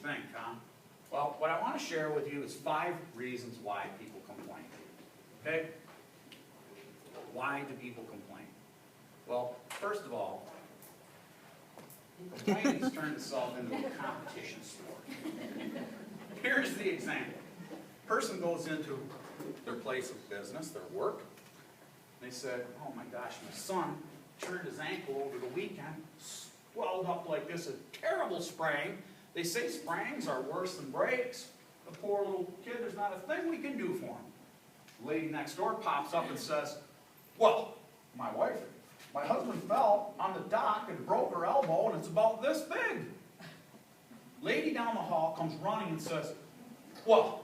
think, huh? Well, what I want to share with you is 5 reasons why people complain. Okay? Why do people complain? Well, first of all, complaining has turned itself into a competition sport. Here's the example. Person goes into their place of business, their work. They said, oh my gosh, my son turned his ankle over the weekend, swelled up like this, a terrible sprain. They say sprains are worse than breaks. The poor little kid, there's not a thing we can do for him. The lady next door pops up and says, well, my husband fell on the dock and broke her elbow and it's about this big. Lady down the hall comes running and says, well,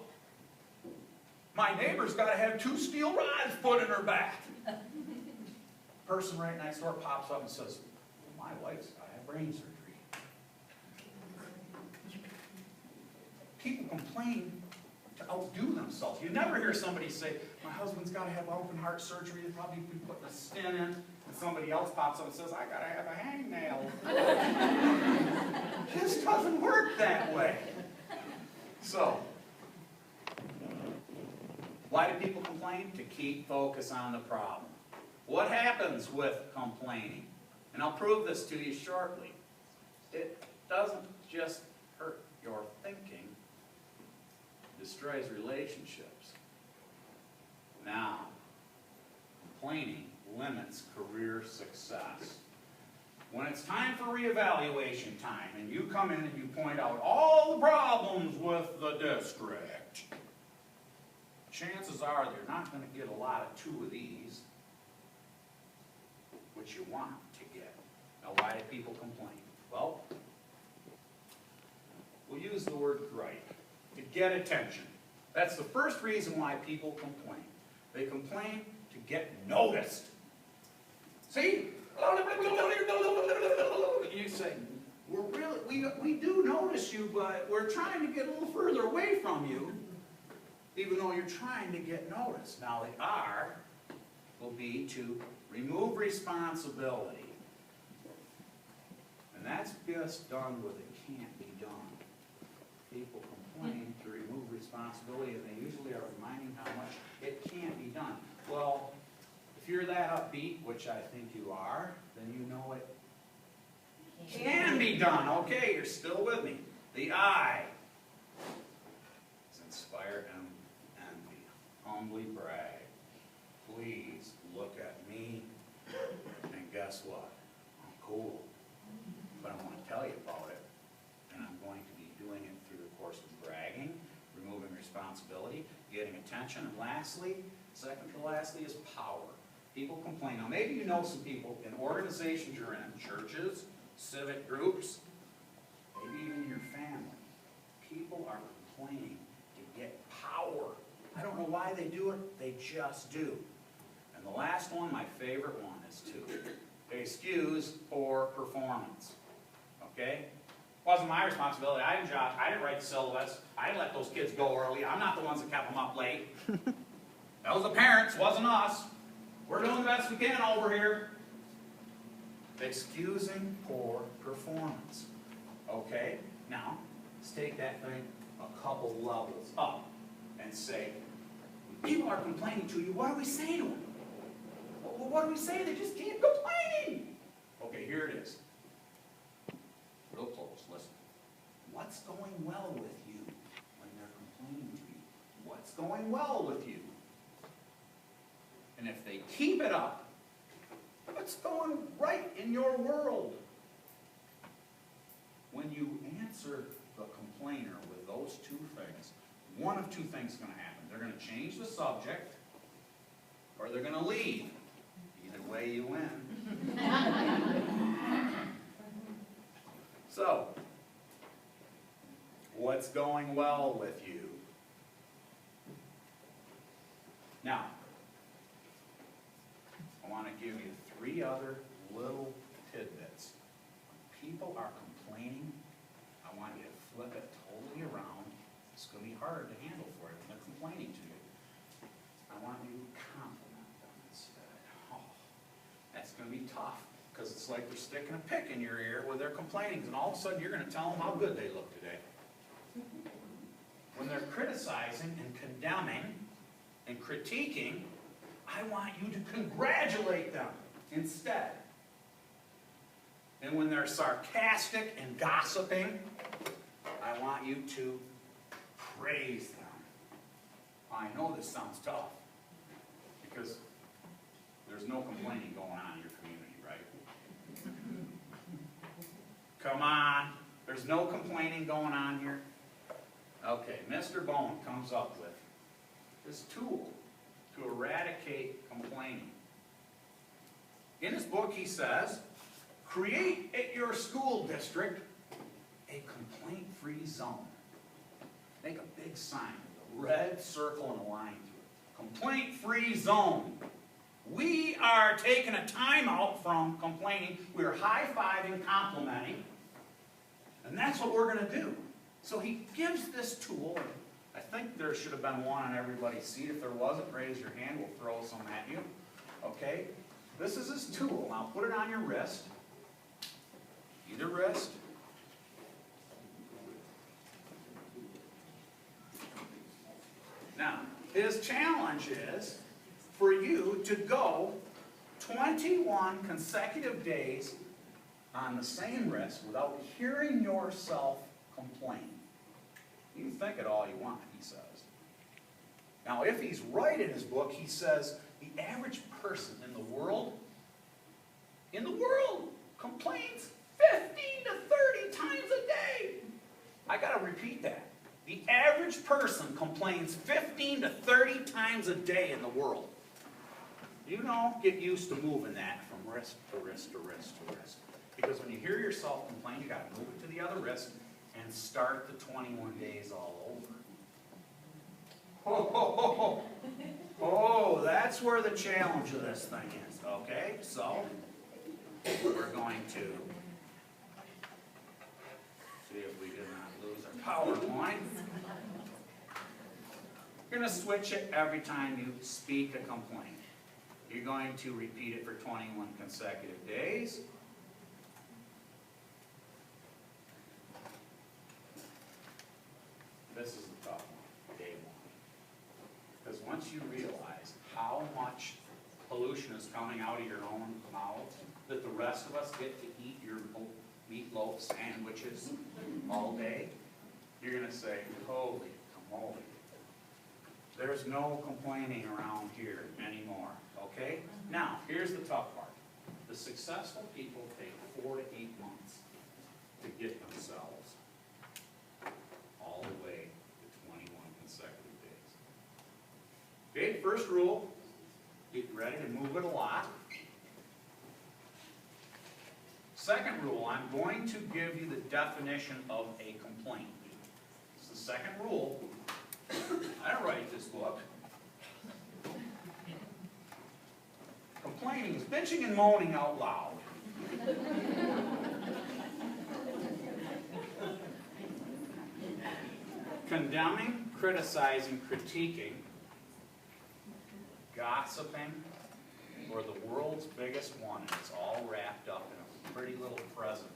my neighbor's got to have 2 steel rods put in her back. Person right next door pops up and says, well, my wife's got to have brain surgery. People complain to outdo themselves. You never hear somebody say, my husband's got to have open heart surgery, they'll probably be putting a stent in, and somebody else pops up and says, I got to have a hangnail. It just doesn't work that way. So, why do people complain? To keep focus on the problem. What happens with complaining? And I'll prove this to you shortly. It doesn't just hurt your thinking, it destroys relationships. Now, complaining limits career success. When it's time for reevaluation time, and you come in and you point out all the problems with the district, chances are you're not going to get a lot of 2 of these, which you want to get. Now, why do people complain? Well, we'll use the word gripe. To get attention. That's the first reason why people complain. They complain to get noticed. See? You say, we do notice you, but we're trying to get a little further away from you, even though you're trying to get noticed. Now, the R will be to remove responsibility. And that's just done with it can't be done. People complain to remove responsibility, and they usually are reminding how much it can't be done. Well, if you're that upbeat, which I think you are, then you know it can be done. Okay, you're still with me. The I is inspire envy, humbly brag. Please look at me, and guess what? I'm cool. But I want to tell you about it, and I'm going to be doing it through the course of bragging, removing responsibility, getting attention, and lastly, second to lastly, is power. People complain. Now, maybe you know some people in organizations you're in, churches, civic groups, maybe even your family. People are complaining to get power. I don't know why they do it, they just do. And the last one, my favorite one, is 2. They excuse poor performance. Okay? Wasn't my responsibility. I didn't write the syllabus. I didn't let those kids go early. I'm not the ones that kept them up late. That was the parents, wasn't us. We're doing the best we can over here. Excusing poor performance. Okay? Now, let's take that thing a couple levels up and say, people are complaining to you. What do we say to them? Well, what do we say? They just keep complaining. Okay, here it is. Real close, listen. What's going well with you when they're complaining to you? What's going well with you? And if they keep it up, what's going right in your world? When you answer the complainer with those 2 things, one of 2 things is going to happen. They're going to change the subject, or they're going to leave. Either way, you win. So, what's going well with you? Now, I want to give you 3 other little tidbits. When people are complaining, I want you to flip it totally around. It's going to be hard to handle for you when they're complaining to you. I want you to compliment them instead. Oh, that's going to be tough, because it's like they're sticking a pick in your ear when they're complaining, and all of a sudden you're going to tell them how good they look today. criticizing and condemning and critiquing, I want you to congratulate them instead. And when they're sarcastic and gossiping, I want you to praise them. I know this sounds tough, because there's no complaining going on in your community, right? Come on, there's no complaining going on here. Okay, Mr. Bone comes up with this tool to eradicate complaining. In his book, he says, create at your school district a complaint-free zone. Make a big sign with a red circle and a line through it. Complaint-free zone. We are taking a time out from complaining. We're high-fiving, complimenting. And that's what we're going to do. So he gives this tool. And I think there should have been one on everybody's seat. If there wasn't, raise your hand. We'll throw some at you. Okay? This is his tool. Now put it on your wrist. Either wrist. Now, his challenge is for you to go 21 consecutive days on the same wrist without hearing yourself complain. You can think it all you want, he says. Now, if he's right in his book, he says the average person in the world complains 15 to 30 times a day. I got to repeat that. The average person complains 15 to 30 times a day in the world. You know, get used to moving that from wrist to wrist to wrist to wrist. Because when you hear yourself complain, you got to move it to the other wrist and start the 21 days all over. Oh, that's where the challenge of this thing is, okay? So, we're going to see if we did not lose our PowerPoint. You're going to switch it every time you speak a complaint. You're going to repeat it for 21 consecutive days. This is the tough one, day one. Because once you realize how much pollution is coming out of your own mouth, that the rest of us get to eat your meatloaf sandwiches all day, you're going to say, holy moly. There's no complaining around here anymore, okay? Now, here's the tough part. The successful people take 4 to 8 months to get themselves all the way to 21 consecutive days. Okay, first rule, get ready to move it a lot. Second rule, I'm going to give you the definition of a complaint. It's the second rule. I didn't write this book. Complaining is bitching and moaning out loud. Condemning, criticizing, critiquing, gossiping, or the world's biggest one, and it's all wrapped up in a pretty little present,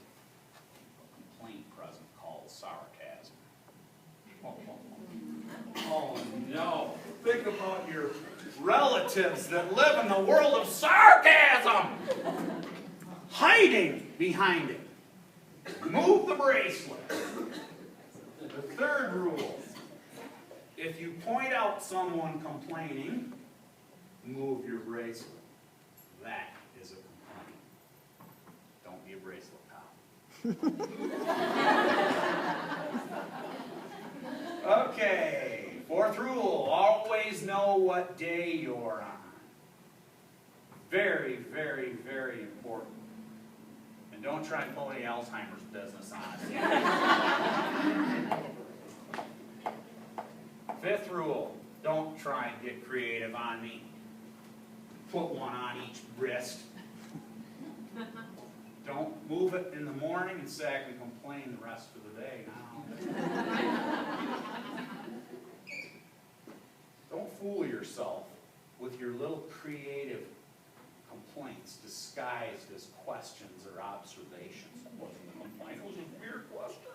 a complaint present called sarcasm. Oh no, think about your relatives that live in the world of sarcasm, hiding behind it. Move the bracelet. The third rule, if you point out someone complaining, move your bracelet. That is a complaint. Don't be a bracelet pal. Okay, fourth rule, always know what day you're on. Very, very, very important. And don't try and pull any Alzheimer's business on us. Fifth rule, don't try and get creative on me. Put one on each wrist. Don't move it in the morning and say I can complain the rest of the day now. Don't fool yourself with your little creative complaints disguised as questions or observations. It wasn't a complaint, it was a weird question.